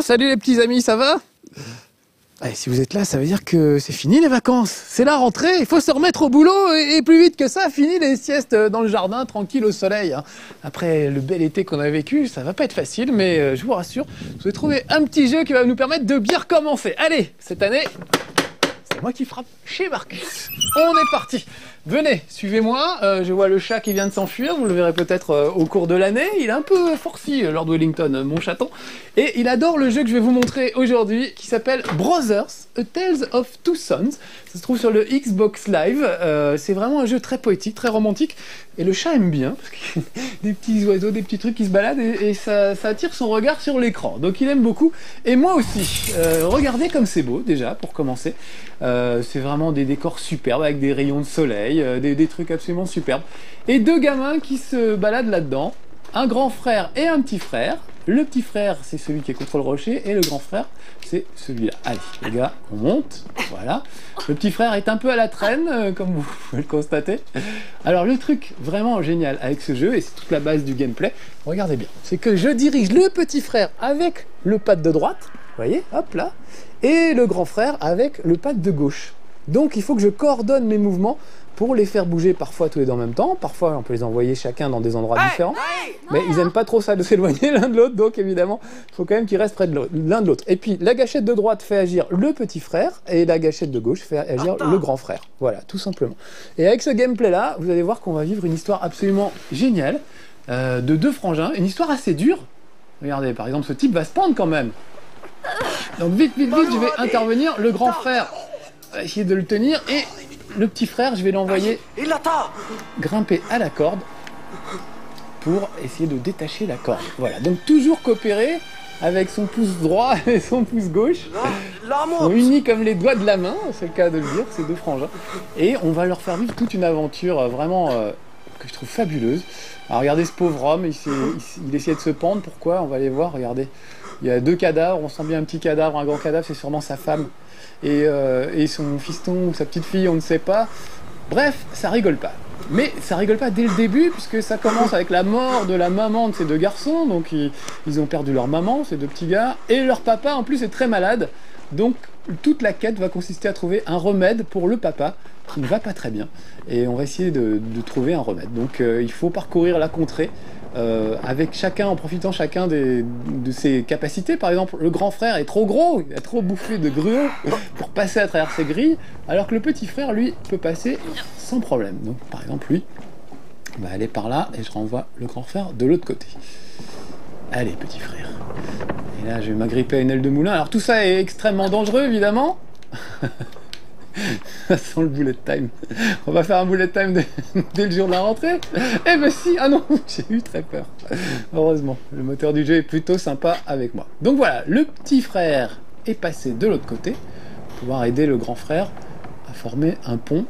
salut les petits amis, ça va? Allez, si vous êtes là, ça veut dire que c'est fini les vacances. C'est la rentrée, il faut se remettre au boulot et plus vite que ça, fini les siestes dans le jardin, tranquille au soleil. Hein. Après le bel été qu'on a vécu, ça va pas être facile, mais je vous rassure, je vais trouver un petit jeu qui va nous permettre de bien recommencer. Allez, cette année, c'est moi qui frappe chez Marcus. On est parti. Venez, suivez-moi. Je vois le chat qui vient de s'enfuir. Vous le verrez peut-être au cours de l'année. Il est un peu forci, Lord Wellington, mon chaton. Et il adore le jeu que je vais vous montrer aujourd'hui, qui s'appelle Brothers, A Tales of Two Sons. Ça se trouve sur le Xbox Live. C'est vraiment un jeu très poétique, très romantique. Et le chat aime bien, parce qu'il y a des petits oiseaux, des petits trucs qui se baladent, et ça attire son regard sur l'écran. Donc il aime beaucoup. Et moi aussi. Regardez comme c'est beau, déjà, pour commencer. C'est vraiment des décors superbes, avec des rayons de soleil. Des trucs absolument superbes. Et deux gamins qui se baladent là-dedans. Un grand frère et un petit frère. Le petit frère, c'est celui qui est contre le rocher. Et le grand frère, c'est celui-là. Allez, les gars, on monte. Voilà. Le petit frère est un peu à la traîne, comme vous pouvez le constater. Alors, le truc vraiment génial avec ce jeu, et c'est toute la base du gameplay, regardez bien, c'est que je dirige le petit frère avec le pad de droite. Vous voyez, hop là. Et le grand frère avec le pad de gauche. Donc, il faut que je coordonne mes mouvements pour les faire bouger parfois tous les deux en même temps. Parfois, on peut les envoyer chacun dans des endroits différents. Mais ils n'aiment pas trop ça de s'éloigner l'un de l'autre, donc évidemment, il faut quand même qu'ils restent près de l'un de l'autre. Et puis, la gâchette de droite fait agir le petit frère, et la gâchette de gauche fait agir le grand frère. Voilà, tout simplement. Et avec ce gameplay-là, vous allez voir qu'on va vivre une histoire absolument géniale, de deux frangins, une histoire assez dure. Regardez, par exemple, ce type va se pendre quand même. Donc vite, je vais intervenir. Le grand frère va essayer de le tenir, et le petit frère, je vais l'envoyer grimper à la corde pour essayer de détacher la corde. Voilà, donc toujours coopérer avec son pouce droit et son pouce gauche. Ils sont unis comme les doigts de la main, c'est le cas de le dire, ces deux frangins. Et on va leur faire vivre toute une aventure vraiment que je trouve fabuleuse. Alors regardez ce pauvre homme, il essayait de se pendre. Pourquoi? On va aller voir, regardez. Il y a deux cadavres, on sent bien un petit cadavre, un grand cadavre, c'est sûrement sa femme. Et son fiston ou sa petite fille, on ne sait pas. Bref, ça rigole pas. Mais ça rigole pas dès le début, puisque ça commence avec la mort de la maman de ces deux garçons. Donc ils ont perdu leur maman, ces deux petits gars. Et leur papa, en plus, est très malade. Donc toute la quête va consister à trouver un remède pour le papa, qui ne va pas très bien. Et on va essayer de trouver un remède. Donc il faut parcourir la contrée. Avec chacun, en profitant chacun de ses capacités. Par exemple, le grand frère est trop gros, il a trop bouffé de gruau pour passer à travers ses grilles, alors que le petit frère, lui, peut passer sans problème. Donc, par exemple, lui, on va aller par là, et je renvoie le grand frère de l'autre côté. Allez, petit frère. Et là, je vais m'agripper à une aile de moulin. Alors, tout ça est extrêmement dangereux, évidemment. Sans le bullet time. On va faire un bullet time dès le jour de la rentrée. Eh ben si, ah non, j'ai eu très peur. Heureusement, le moteur du jeu est plutôt sympa avec moi. Donc voilà, le petit frère est passé de l'autre côté pour pouvoir aider le grand frère à former un pont.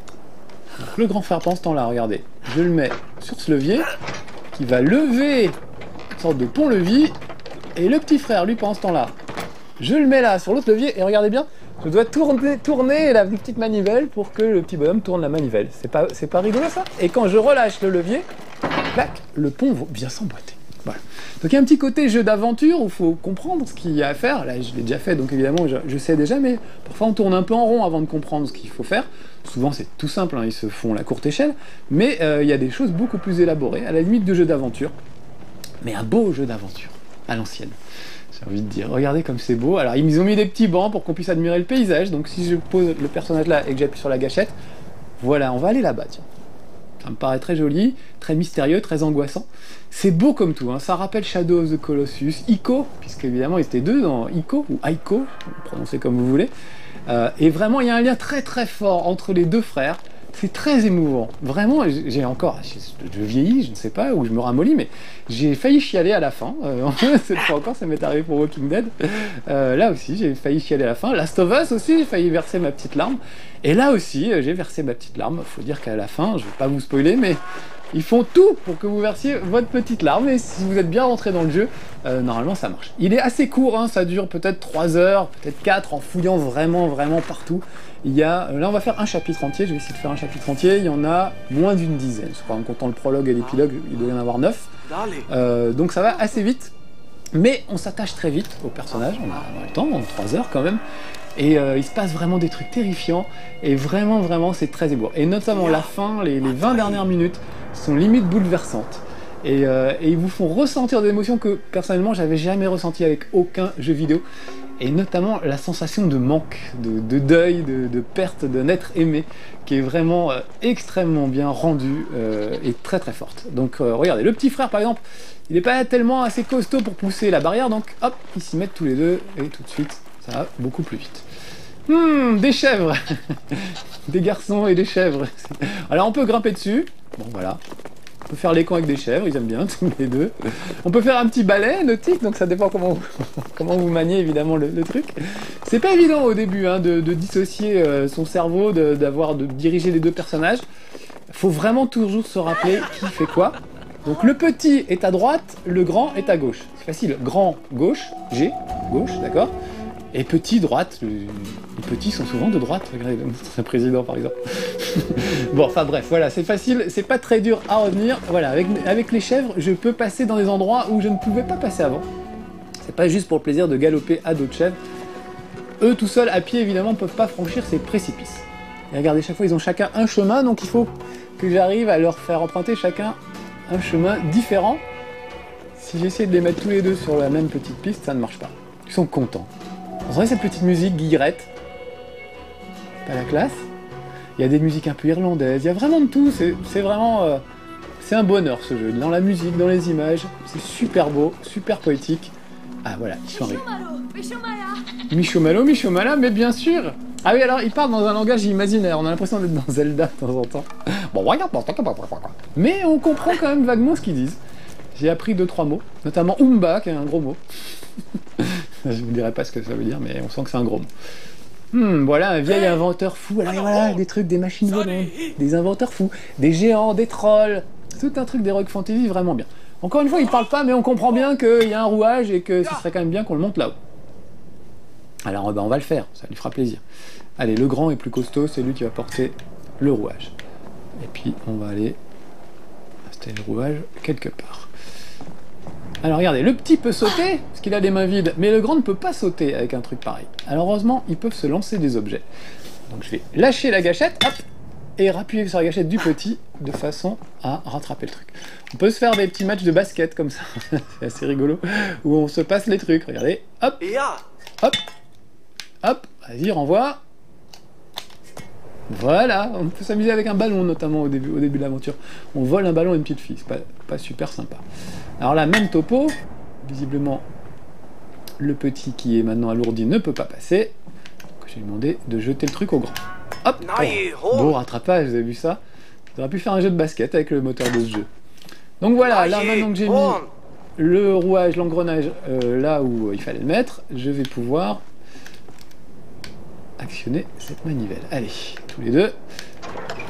Donc, le grand frère pendant ce temps-là, regardez, je le mets sur ce levier qui va lever une sorte de pont-levis, et le petit frère, lui, pendant ce temps-là, je le mets là sur l'autre levier, et regardez bien, je dois tourner la petite manivelle pour que le petit bonhomme tourne la manivelle. C'est pas rigolo ça? Et quand je relâche le levier, clac, le pont vient s'emboîter. Voilà. Donc il y a un petit côté jeu d'aventure où il faut comprendre ce qu'il y a à faire. Là, je l'ai déjà fait, donc évidemment, je sais déjà, mais parfois on tourne un peu en rond avant de comprendre ce qu'il faut faire. Souvent, c'est tout simple, hein, ils se font la courte échelle, mais il y a des choses beaucoup plus élaborées, à la limite de jeu d'aventure, mais un beau jeu d'aventure, à l'ancienne. J'ai envie de dire, regardez comme c'est beau. Alors ils ont mis des petits bancs pour qu'on puisse admirer le paysage. Donc si je pose le personnage là et que j'appuie sur la gâchette, voilà, on va aller là-bas, tiens. Ça me paraît très joli, très mystérieux, très angoissant. C'est beau comme tout, hein. Ça rappelle Shadow of the Colossus, Ico, puisque évidemment ils étaient deux dans Ico, ou Aiko, prononcez comme vous voulez. Et vraiment, il y a un lien très très fort entre les deux frères. C'est très émouvant. Vraiment, j'ai encore... Je vieillis, je ne sais pas, ou je me ramollis, mais j'ai failli chialer à la fin. Cette fois encore, ça m'est arrivé pour Walking Dead. Là aussi, j'ai failli chialer à la fin. Last of Us aussi, j'ai failli verser ma petite larme. Et là aussi, j'ai versé ma petite larme. Il faut dire qu'à la fin, je ne vais pas vous spoiler, mais ils font tout pour que vous versiez votre petite larme. Et si vous êtes bien rentré dans le jeu, normalement, ça marche. Il est assez court, hein, ça dure peut-être 3 heures, peut-être 4, en fouillant vraiment partout. Là, on va faire un chapitre entier, je vais essayer de faire un chapitre entier, il y en a moins d'une dizaine, je crois, en comptant le prologue et l'épilogue, il doit y en avoir 9. Donc ça va assez vite. Mais on s'attache très vite au personnage, on a le temps, en 3 heures quand même, et il se passe vraiment des trucs terrifiants, et vraiment c'est très émouvant. Et notamment la fin, les 20 dernières minutes sont limite bouleversantes, et ils vous font ressentir des émotions que personnellement j'avais jamais ressenties avec aucun jeu vidéo, et notamment la sensation de manque, de deuil, de perte d'un être aimé, qui est vraiment extrêmement bien rendue et très forte. Donc regardez, le petit frère par exemple, il n'est pas tellement assez costaud pour pousser la barrière, donc hop, ils s'y mettent tous les deux, et tout de suite, ça va beaucoup plus vite. Des chèvres. Des garçons et des chèvres. Alors on peut grimper dessus, bon voilà. On peut faire les camps avec des chèvres, ils aiment bien, tous les deux. On peut faire un petit balai nautique, donc ça dépend comment vous maniez évidemment le truc. C'est pas évident au début hein, de dissocier son cerveau, de diriger les deux personnages. Faut vraiment toujours se rappeler qui fait quoi. Donc le petit est à droite, le grand est à gauche. C'est facile, grand gauche, G, gauche, d'accord. Et petit droite, les petits sont souvent de droite, regardez un président par exemple. Bon, enfin bref, voilà, c'est facile, c'est pas très dur à retenir. Voilà, avec les chèvres, je peux passer dans des endroits où je ne pouvais pas passer avant. C'est pas juste pour le plaisir de galoper à d'autres chèvres. Eux tout seuls, à pied évidemment, ne peuvent pas franchir ces précipices. Et regardez, chaque fois ils ont chacun un chemin, donc il faut que j'arrive à leur faire emprunter chacun un chemin différent. Si j'essaie de les mettre tous les deux sur la même petite piste, ça ne marche pas. Ils sont contents. Vous entendez cette petite musique guillerette? Pas la classe? Il y a des musiques un peu irlandaises, il y a vraiment de tout, c'est vraiment... c'est un bonheur ce jeu, dans la musique, dans les images, c'est super beau, super poétique. Ah voilà, ils sont arrivés. Michomalo, Michomala, mais bien sûr. Ah oui, alors ils parlent dans un langage imaginaire, on a l'impression d'être dans Zelda de temps en temps. Bon, regarde, mais on comprend quand même vaguement ce qu'ils disent. J'ai appris 2-3 mots, notamment Umba, qui est un gros mot. Je vous dirai pas ce que ça veut dire, mais on sent que c'est un gros mot. Voilà, un vieil inventeur fou. Alors voilà, des trucs, des machines volantes, des inventeurs fous, des géants, des trolls, tout un truc d'Heroic Fantasy vraiment bien. Encore une fois, il parle pas, mais on comprend bien qu'il y a un rouage et que ce serait quand même bien qu'on le monte là-haut. Alors on va le faire, ça lui fera plaisir. Allez, le grand est plus costaud, c'est lui qui va porter le rouage. Et puis on va aller installer le rouage quelque part. Alors regardez, le petit peut sauter, parce qu'il a les mains vides, mais le grand ne peut pas sauter avec un truc pareil. Alors heureusement, ils peuvent se lancer des objets. Donc je vais lâcher la gâchette, hop, et appuyer sur la gâchette du petit, de façon à rattraper le truc. On peut se faire des petits matchs de basket comme ça, c'est assez rigolo, où on se passe les trucs, regardez, hop, hop, hop, vas-y, renvoie. Voilà, on peut s'amuser avec un ballon notamment au début de l'aventure. On vole un ballon à une petite fille, c'est pas super sympa. Alors là, même topo, visiblement le petit qui est maintenant alourdi ne peut pas passer. Donc je vais lui demander de jeter le truc au grand. Hop, beau rattrapage, vous avez vu ça? J'aurais pu faire un jeu de basket avec le moteur de ce jeu. Donc voilà, là maintenant que j'ai mis le rouage, l'engrenage là où il fallait le mettre, je vais pouvoir actionner cette manivelle. Allez, tous les deux.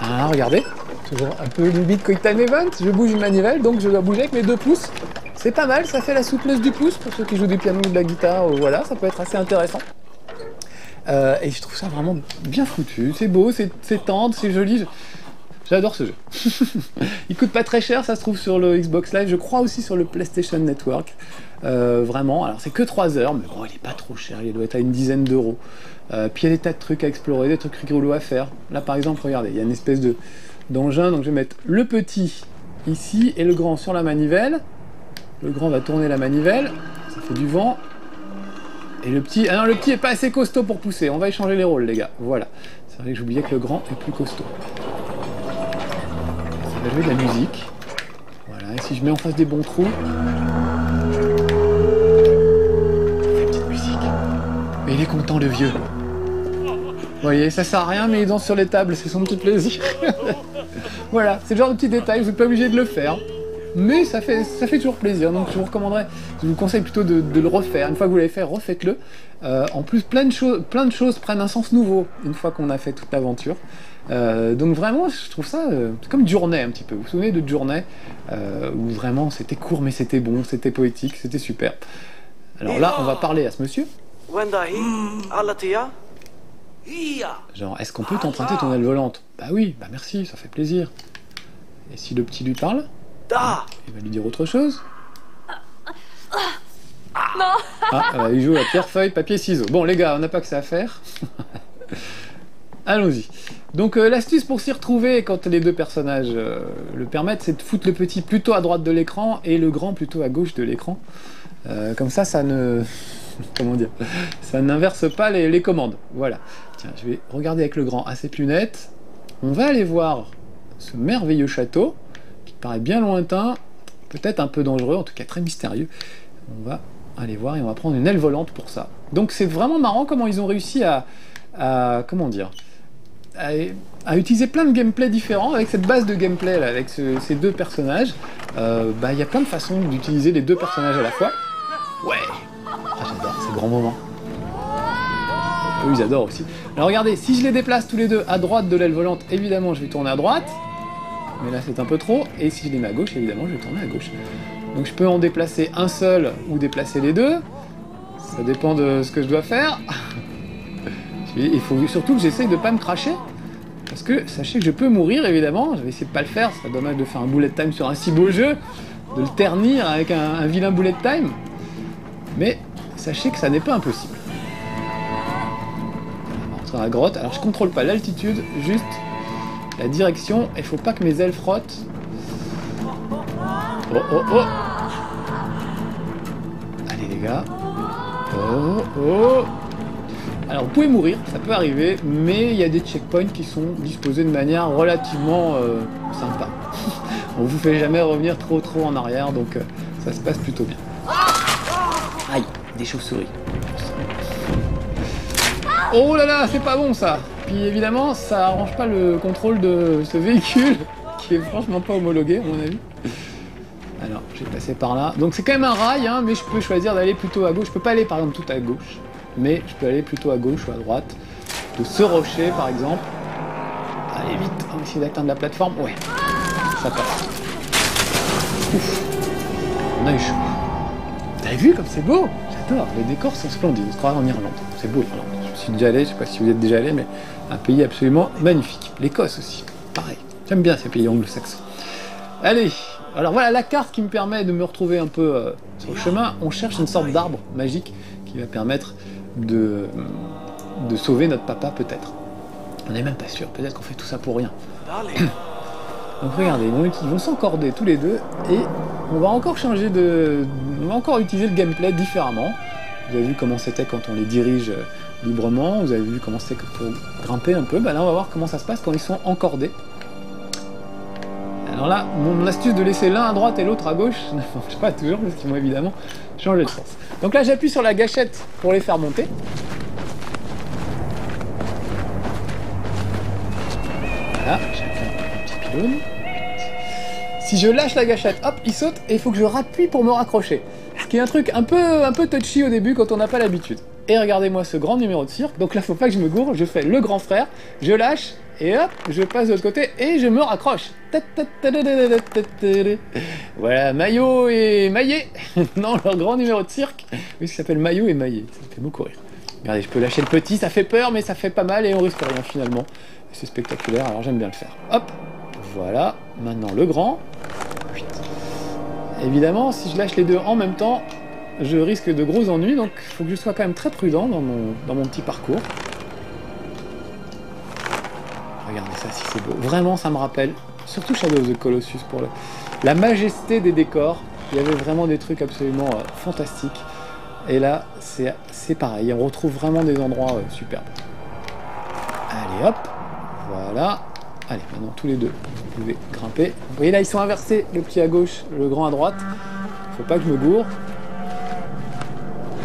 Ah, regardez, toujours un peu limite Quick Time Event, je bouge une manivelle, donc je dois bouger avec mes 2 pouces. C'est pas mal, ça fait la souplesse du pouce, pour ceux qui jouent du piano ou de la guitare, voilà, ça peut être assez intéressant. Et je trouve ça vraiment bien foutu, c'est beau, c'est tendre, c'est joli, j'adore ce jeu. Il coûte pas très cher, ça se trouve sur le Xbox Live, je crois aussi sur le PlayStation Network. Vraiment, alors c'est que 3 heures, mais bon, il est pas trop cher, il doit être à une dizaine d'euros. Puis il y a des tas de trucs à explorer, des trucs rigolos à faire. Là par exemple, regardez, il y a une espèce d'engin, donc je vais mettre le petit ici et le grand sur la manivelle. Le grand va tourner la manivelle, ça fait du vent. Et le petit, ah non, le petit est pas assez costaud pour pousser, on va échanger les rôles les gars, voilà. C'est vrai que j'oubliais que le grand est plus costaud. Ça va jouer de la musique. Voilà, et si je mets en face des bons trous... Mais il est content le vieux. Vous voyez, ça sert à rien, mais il danse sur les tables, c'est son petit plaisir. Voilà, c'est le genre de petit détail, vous n'êtes pas obligé de le faire. Mais ça fait toujours plaisir, donc je vous conseille plutôt de le refaire. Une fois que vous l'avez fait, refaites-le. En plus, plein de choses prennent un sens nouveau une fois qu'on a fait toute l'aventure. Donc vraiment, je trouve ça c'est comme Journey un petit peu. Vous vous souvenez de Journey où vraiment c'était court mais c'était bon, c'était poétique, c'était super. Alors là, on va parler à ce monsieur. Genre, est-ce qu'on peut t'emprunter ton aile volante? Bah oui, bah merci, ça fait plaisir. Et si le petit lui parle, il va lui dire autre chose. Ah, il joue à pierre, feuille, papier, ciseaux. Bon les gars, on n'a pas que ça à faire. Allons-y. Donc l'astuce pour s'y retrouver quand les deux personnages le permettent, c'est de foutre le petit plutôt à droite de l'écran et le grand plutôt à gauche de l'écran. Comme ça ne... Comment dire? Ça n'inverse pas les commandes. Voilà. Tiens, je vais regarder avec le grand assez plus net. On va aller voir ce merveilleux château, qui paraît bien lointain, peut-être un peu dangereux, en tout cas très mystérieux. On va aller voir et on va prendre une aile volante pour ça. Donc c'est vraiment marrant comment ils ont réussi à comment dire, à utiliser plein de gameplay différents avec cette base de gameplay là, avec ces deux personnages. Il y a plein de façons d'utiliser les deux personnages à la fois. Ouais, j'adore ces grands moments. Eux ils adorent aussi. Alors regardez, si je les déplace tous les deux à droite de l'aile volante, évidemment je vais tourner à droite, mais là c'est un peu trop, et si je les mets à gauche, évidemment je vais tourner à gauche. Donc je peux en déplacer un seul ou déplacer les deux, ça dépend de ce que je dois faire. Il faut surtout que j'essaye de pas me cracher, parce que sachez que je peux mourir évidemment, je vais essayer de pas le faire, c'est dommage de faire un bullet time sur un si beau jeu, de le ternir avec un vilain bullet time, mais sachez que ça n'est pas impossible. On va rentrer dans la grotte, alors je contrôle pas l'altitude, juste la direction, il faut pas que mes ailes frottent. Oh oh oh! Allez les gars! Oh oh! Alors vous pouvez mourir, ça peut arriver, mais il y a des checkpoints qui sont disposés de manière relativement sympa. On vous fait jamais revenir trop en arrière, donc ça se passe plutôt bien. Aïe, des chauves-souris. Oh là là, c'est pas bon ça. Puis évidemment, ça arrange pas le contrôle de ce véhicule, qui est franchement pas homologué à mon avis. Alors, je vais passer par là. Donc c'est quand même un rail, hein, mais je peux choisir d'aller plutôt à gauche. Je peux pas aller par exemple tout à gauche, mais je peux aller plutôt à gauche ou à droite. De ce rocher par exemple. Allez vite, on va essayer d'atteindre la plateforme. Ouais, ça passe. Ouf, on a eu chaud. Vous avez vu comme c'est beau? J'adore, les décors sont splendides. On se croirait en Irlande. C'est beau l'Irlande. Je suis déjà allé, je sais pas si vous êtes déjà allé, mais un pays absolument magnifique. L'Écosse aussi, pareil. J'aime bien ces pays anglo-saxons. Allez, alors voilà la carte qui me permet de me retrouver un peu sur le chemin. On cherche une sorte d'arbre magique qui va permettre de sauver notre papa peut-être. On n'est même pas sûr, peut-être qu'on fait tout ça pour rien. Donc regardez, ils vont s'encorder tous les deux et on va encore changer on va encore utiliser le gameplay différemment. Vous avez vu comment c'était quand on les dirige librement, vous avez vu comment c'était pour grimper un peu. Là on va voir comment ça se passe quand ils sont encordés. Alors là, mon astuce de laisser l'un à droite et l'autre à gauche ne marche pas toujours parce qu'ils vont évidemment changer de sens. Donc là j'appuie sur la gâchette pour les faire monter. Voilà, chacun un petit pylône. Si je lâche la gâchette, hop, il saute et il faut que je rappuie pour me raccrocher. Ce qui est un truc un peu touchy au début quand on n'a pas l'habitude. Et regardez-moi ce grand numéro de cirque. Donc là, faut pas que je me gourre, je fais le grand frère, je lâche et hop, je passe de l'autre côté et je me raccroche. Voilà, Maillot et Maillet. Non, leur grand numéro de cirque. Oui, ça s'appelle Maillot et Maillet. Ça me fait beaucoup rire. Regardez, je peux lâcher le petit, ça fait peur, mais ça fait pas mal et on risque rien finalement. C'est spectaculaire, alors j'aime bien le faire. Hop, voilà, maintenant le grand. Évidemment, si je lâche les deux en même temps, je risque de gros ennuis, donc il faut que je sois quand même très prudent dans mon petit parcours. Regardez ça, si c'est beau. Vraiment, ça me rappelle, surtout Shadow of the Colossus, pour la majesté des décors. Il y avait vraiment des trucs absolument fantastiques. Et là, c'est pareil, on retrouve vraiment des endroits superbes. Allez, hop, voilà. Allez, maintenant tous les deux, vous pouvez grimper. Vous voyez là, ils sont inversés, le petit à gauche, le grand à droite. Faut pas que je me gourre.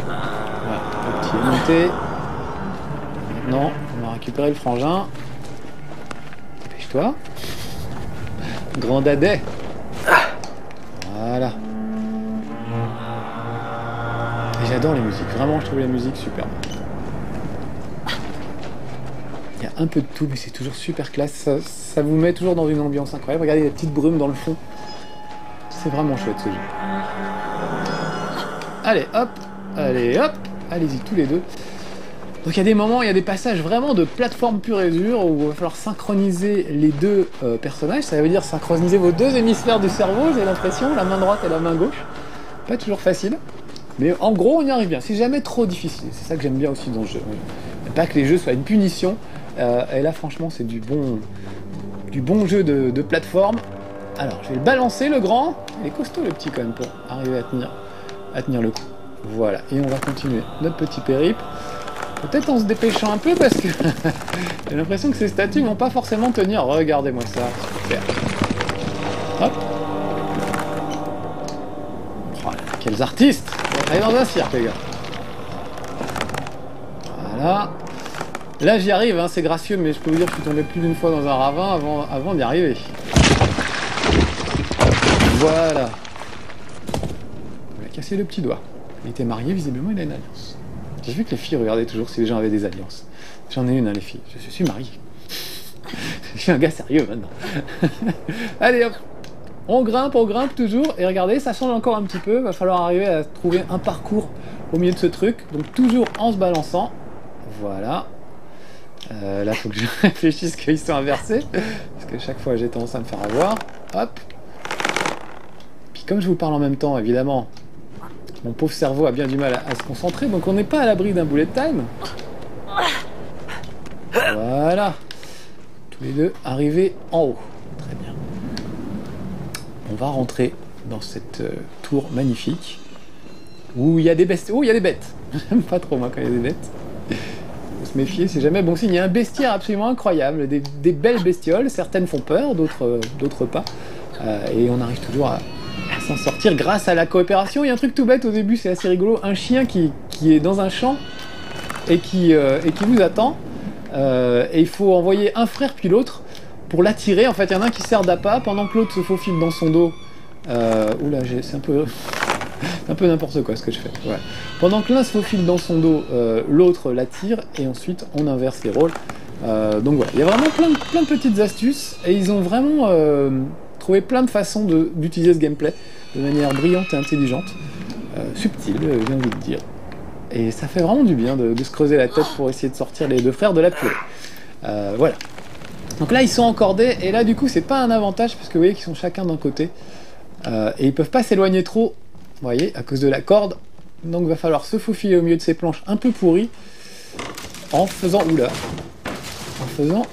Voilà, le petit est monté. Maintenant, on va récupérer le frangin. Dépêche-toi. Grand dadais. Voilà. Et j'adore les musiques, vraiment je trouve les musiques superbes. Il y a un peu de tout, mais c'est toujours super classe. Ça vous met toujours dans une ambiance incroyable. Regardez les petites brumes dans le fond. C'est vraiment chouette ce jeu. Allez, hop, allez-y tous les deux. Donc il y a des moments, il y a des passages vraiment de plateforme pure et dure où il va falloir synchroniser les deux personnages. Ça veut dire synchroniser vos deux hémisphères du cerveau, j'ai l'impression, la main droite et la main gauche. Pas toujours facile. Mais en gros, on y arrive bien. C'est jamais trop difficile. C'est ça que j'aime bien aussi dans le jeu. Pas que les jeux soient une punition. Et là, franchement, c'est du bon jeu de plateforme. Alors, je vais le balancer, le grand. Il est costaud, le petit, quand même, pour arriver à tenir le coup. Voilà. Et on va continuer notre petit périple. Peut-être en se dépêchant un peu, parce que j'ai l'impression que ces statues vont pas forcément tenir. Regardez-moi ça. Super. Hop. Oh, quels artistes! On est dans un cirque, les gars. Voilà. Là, j'y arrive, hein, c'est gracieux, mais je peux vous dire que je suis tombé plus d'une fois dans un ravin avant d'y arriver. Voilà. On a cassé le petit doigt. Il était marié, visiblement, il a une alliance. J'ai vu que les filles regardaient toujours si les gens avaient des alliances. J'en ai une, hein, les filles. Je suis marié. Je suis un gars sérieux, maintenant. Allez, hop. On grimpe toujours. Et regardez, ça change encore un petit peu. Va falloir arriver à trouver un parcours au milieu de ce truc. Donc, toujours en se balançant. Voilà. Là, il faut que je réfléchisse qu'ils sont inversés. Parce que chaque fois, j'ai tendance à me faire avoir. Hop. Puis comme je vous parle en même temps, évidemment, mon pauvre cerveau a bien du mal à se concentrer. Donc on n'est pas à l'abri d'un bullet time. Voilà. Tous les deux arrivés en haut. Très bien. On va rentrer dans cette tour magnifique. Où il y a des bestes. Oh, il y a des bêtes. J'aime pas trop, moi, quand il y a des bêtes. Se méfier, c'est jamais bon signe. Il y a un bestiaire absolument incroyable, des belles bestioles, certaines font peur, d'autres pas, et on arrive toujours à s'en sortir grâce à la coopération. Il y a un truc tout bête au début, c'est assez rigolo, un chien qui est dans un champ et qui vous attend, et il faut envoyer un frère puis l'autre pour l'attirer. En fait, il y en a un qui sert d'appât pendant que l'autre se faufile dans son dos. Oula, c'est un peu... C'est un peu n'importe quoi ce que je fais. Ouais. Pendant que l'un se faufile dans son dos, l'autre l'attire, et ensuite on inverse les rôles. Donc voilà, il y a vraiment plein de petites astuces, et ils ont vraiment trouvé plein de façons d'utiliser ce gameplay de manière brillante et intelligente, subtile, j'ai envie de dire. Et ça fait vraiment du bien de se creuser la tête pour essayer de sortir les deux frères de la purée. Voilà. Donc là ils sont encordés, et là du coup c'est pas un avantage, puisque vous voyez qu'ils sont chacun d'un côté, et ils peuvent pas s'éloigner trop. Vous voyez, à cause de la corde. Donc il va falloir se faufiler au milieu de ces planches un peu pourries en faisant... Oula. En faisant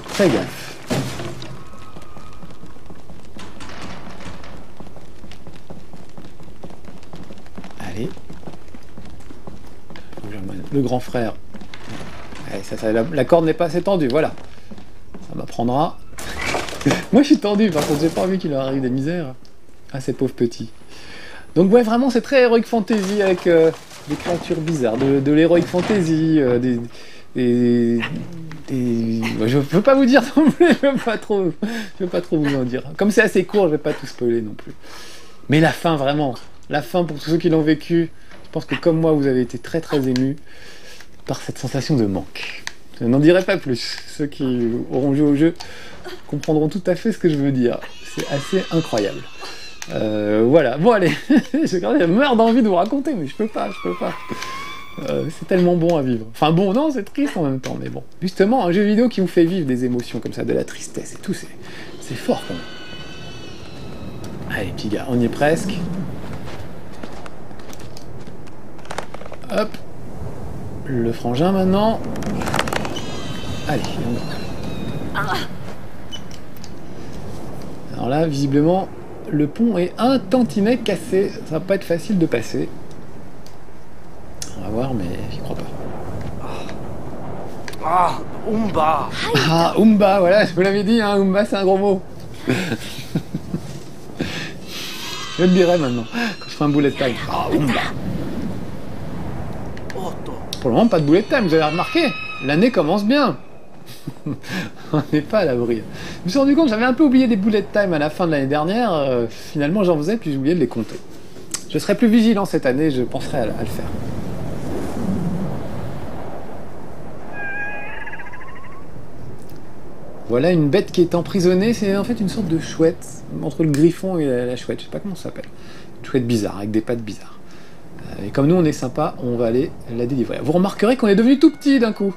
très gaffe. Allez. Le grand frère. Allez, la corde n'est pas assez tendue, voilà. Ça m'apprendra. Moi je suis tendu, par contre j'ai pas envie qu'il leur arrive des misères à ces pauvres petits. Donc ouais, vraiment c'est très Heroic Fantasy, avec des créatures bizarres, de l'Heroic Fantasy, je peux pas vous dire non plus, je veux pas trop vous en dire. Comme c'est assez court, je vais pas tout spoiler non plus. Mais la fin, vraiment, la fin pour tous ceux qui l'ont vécu, je pense que comme moi, vous avez été très très émus par cette sensation de manque. Je n'en dirai pas plus. Ceux qui auront joué au jeu comprendront tout à fait ce que je veux dire. C'est assez incroyable. Voilà, bon allez, je meurs d'envie de vous raconter, mais je peux pas. C'est tellement bon à vivre. Enfin bon, non, c'est triste en même temps, mais bon. Justement, un jeu vidéo qui vous fait vivre des émotions comme ça, de la tristesse et tout, c'est fort quand même. Allez, petit gars, on y est presque. Hop. Le frangin maintenant. Allez, on va. Alors là, visiblement... Le pont est un tantinet cassé, ça va pas être facile de passer. On va voir, mais j'y crois pas. Ah, Umba. Ah, Umba, voilà, je vous l'avais dit, hein, Umba c'est un gros mot. Je le dirai maintenant, quand je ferai un bullet time. Ah, Umba. Pour le moment, pas de bullet time, vous avez remarqué, l'année commence bien. On n'est pas à l'abri. Je me suis rendu compte, j'avais un peu oublié des bullet time à la fin de l'année dernière. Finalement, j'en faisais, puis j'ai oublié de les compter. Je serai plus vigilant cette année, je penserai à le faire. Voilà une bête qui est emprisonnée. C'est en fait une sorte de chouette, entre le griffon et la chouette. Je sais pas comment ça s'appelle. Une chouette bizarre, avec des pattes bizarres. Et comme nous, on est sympa, on va aller la délivrer. Vous remarquerez qu'on est devenu tout petit d'un coup.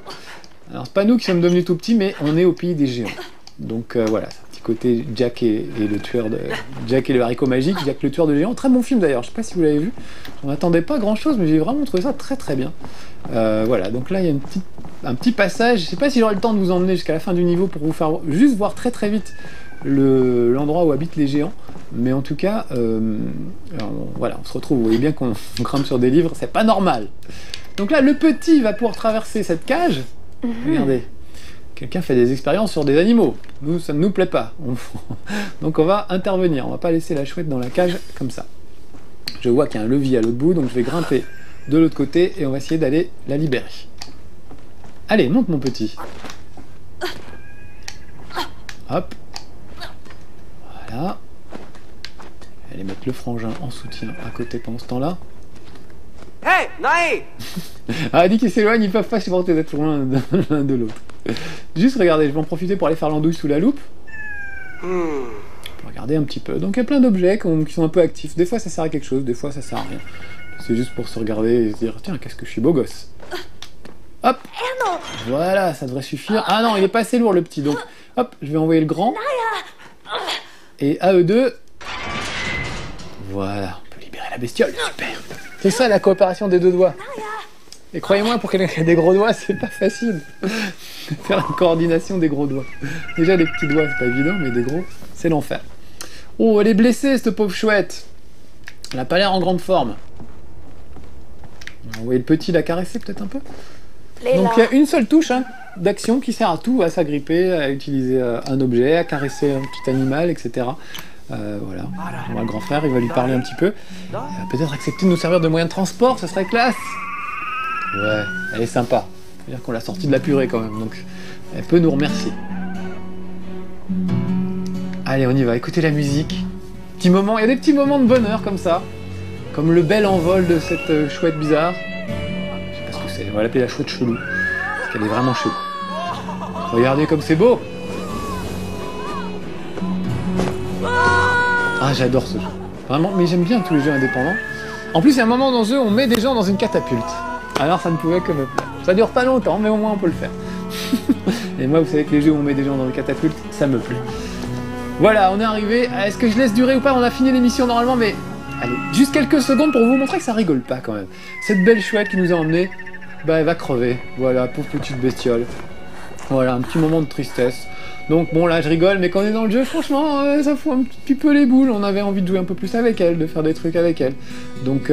Alors c'est pas nous qui sommes devenus tout petits, mais on est au pays des géants. Donc voilà, c'est un petit côté Jack et le tueur de... Jack et le haricot magique, Jack le tueur de géants. Très bon film d'ailleurs, je sais pas si vous l'avez vu. On n'attendait pas grand chose, mais j'ai vraiment trouvé ça très très bien. Voilà, donc là il y a un petit passage. Je sais pas si j'aurai le temps de vous emmener jusqu'à la fin du niveau pour vous faire juste voir très très vite l'endroit où habitent les géants. Mais en tout cas, voilà, on se retrouve. Vous voyez bien qu'on grimpe sur des livres, c'est pas normal. Donc là, le petit va pouvoir traverser cette cage. Regardez. Quelqu'un fait des expériences sur des animaux. Nous, ça ne nous plaît pas. Donc on va intervenir. On va pas laisser la chouette dans la cage comme ça. Je vois qu'il y a un levier à l'autre bout, donc je vais grimper de l'autre côté et on va essayer d'aller la libérer. Allez, monte mon petit. Hop. Voilà. Allez mettre le frangin en soutien à côté pendant ce temps-là. Hey, Nae! Ah, dit qu'ils s'éloignent, ils peuvent pas supporter d'être loin l'un de l'autre. Juste regardez, je vais en profiter pour aller faire l'andouille sous la loupe. Pour regarder un petit peu. Donc il y a plein d'objets qui sont un peu actifs. Des fois ça sert à quelque chose, des fois ça sert à rien. C'est juste pour se regarder et se dire tiens, qu'est-ce que je suis beau gosse. Hop. Voilà, ça devrait suffire. Ah non, il est pas assez lourd le petit, donc hop, je vais envoyer le grand. Et à eux deux. Voilà, on peut libérer la bestiole, super. C'est ça la coopération des deux doigts. Et croyez-moi, pour quelqu'un qui a des gros doigts, c'est pas facile de faire la coordination des gros doigts. Déjà, les petits doigts, c'est pas évident, mais des gros, c'est l'enfer. Oh, elle est blessée, cette pauvre chouette. Elle a pas l'air en grande forme. On va envoyer le petit la caresser peut-être un peu. Donc il y a une seule touche d'action qui sert à tout, à s'agripper, à utiliser un objet, à caresser un petit animal, etc. Voilà. On va le grand frère, il va lui parler un petit peu. Il va peut-être accepter de nous servir de moyen de transport, ce serait classe. Ouais, elle est sympa. C'est-à-dire qu'on l'a sortie de la purée quand même, donc elle peut nous remercier. Allez, on y va, écoutez la musique. Petit moment, il y a des petits moments de bonheur comme ça. Comme le bel envol de cette chouette bizarre. Je sais pas ce que c'est, on va l'appeler la chouette chelou. Parce qu'elle est vraiment chelou. Regardez comme c'est beau. Ah, j'adore ce jeu. Vraiment, mais j'aime bien tous les jeux indépendants. En plus, il y a un moment dans le jeu où on met des gens dans une catapulte. Alors ça ne pouvait que me plaire. Ça dure pas longtemps, mais au moins on peut le faire. Et moi, vous savez que les jeux où on met des gens dans des catapultes, ça me plaît. Voilà, on est arrivé. Est-ce que je laisse durer ou pas? On a fini l'émission normalement, mais... Allez, juste quelques secondes pour vous montrer que ça rigole pas quand même. Cette belle chouette qui nous a emmenés, bah elle va crever. Voilà, pauvre petite bestiole. Voilà, un petit moment de tristesse. Donc bon, là je rigole, mais quand on est dans le jeu, franchement, ça fout un petit peu les boules. On avait envie de jouer un peu plus avec elle, de faire des trucs avec elle. Donc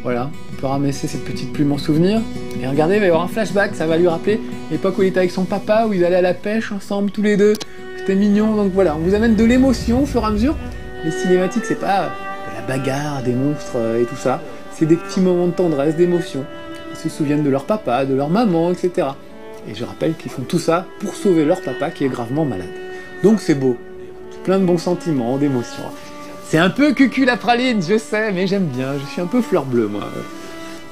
voilà, on peut ramasser cette petite plume en souvenir. Et regardez, il va y avoir un flashback, ça va lui rappeler l'époque où il était avec son papa, où ils allaient à la pêche ensemble tous les deux. C'était mignon, donc voilà, on vous amène de l'émotion au fur et à mesure. Les cinématiques, c'est pas de la bagarre, des monstres et tout ça. C'est des petits moments de tendresse, d'émotion. Ils se souviennent de leur papa, de leur maman, etc. Et je rappelle qu'ils font tout ça pour sauver leur papa qui est gravement malade. Donc c'est beau. Plein de bons sentiments, d'émotions. C'est un peu cucu la praline, je sais, mais j'aime bien. Je suis un peu fleur bleue, moi.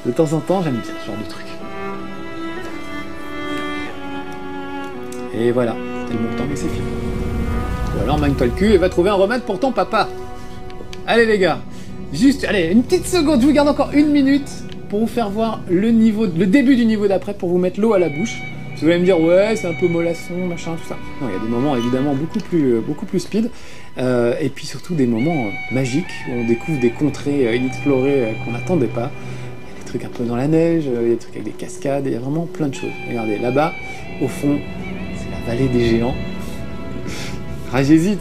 De temps en temps, j'aime bien ce genre de truc. Et voilà, c'était le montant, mais c'est fini. Ou alors, magne-toi le cul et va trouver un remède pour ton papa. Allez les gars, juste, allez, une petite seconde, je vous garde encore une minute pour vous faire voir le début du niveau d'après, pour vous mettre l'eau à la bouche. Vous allez me dire, ouais, c'est un peu mollasson, machin, tout ça. Non, il y a des moments évidemment beaucoup plus speed. Et puis surtout des moments magiques où on découvre des contrées inexplorées qu'on n'attendait pas. Il y a des trucs un peu dans la neige, il y a des trucs avec des cascades, il y a vraiment plein de choses. Regardez, là-bas, au fond, c'est la vallée des géants. Ah, j'hésite.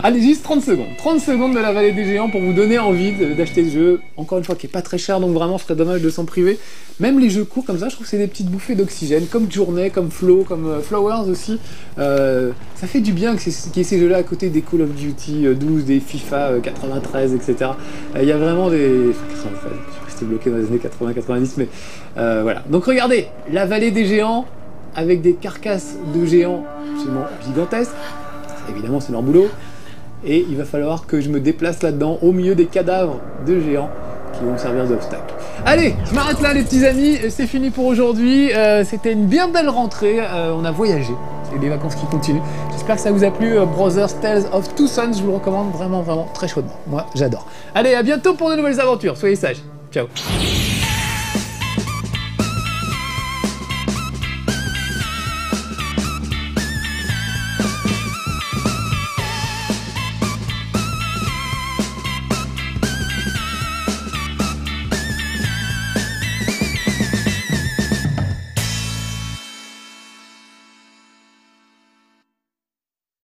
Allez, juste 30 secondes. 30 secondes de la vallée des géants pour vous donner envie d'acheter ce jeu. Encore une fois, qui est pas très cher, donc vraiment, ce serait dommage de s'en priver. Même les jeux courts comme ça, je trouve que c'est des petites bouffées d'oxygène, comme Journée, comme Flow, comme Flowers aussi. Ça fait du bien qu'il y ait ces jeux-là à côté des Call of Duty 12, des FIFA 93, etc. Il y a vraiment des... Enfin, 93, je suis resté bloqué dans les années 80-90, mais voilà. Donc regardez, la vallée des géants, avec des carcasses de géants absolument gigantesques. Évidemment, c'est leur boulot. Et il va falloir que je me déplace là-dedans, au milieu des cadavres de géants qui vont me servir d'obstacle. Allez, je m'arrête là les petits amis, c'est fini pour aujourd'hui. C'était une bien belle rentrée, on a voyagé, c'est des vacances qui continuent. J'espère que ça vous a plu, Brothers Tales of Two Sons, je vous le recommande vraiment très chaudement. Moi, j'adore. Allez, à bientôt pour de nouvelles aventures, soyez sages. Ciao.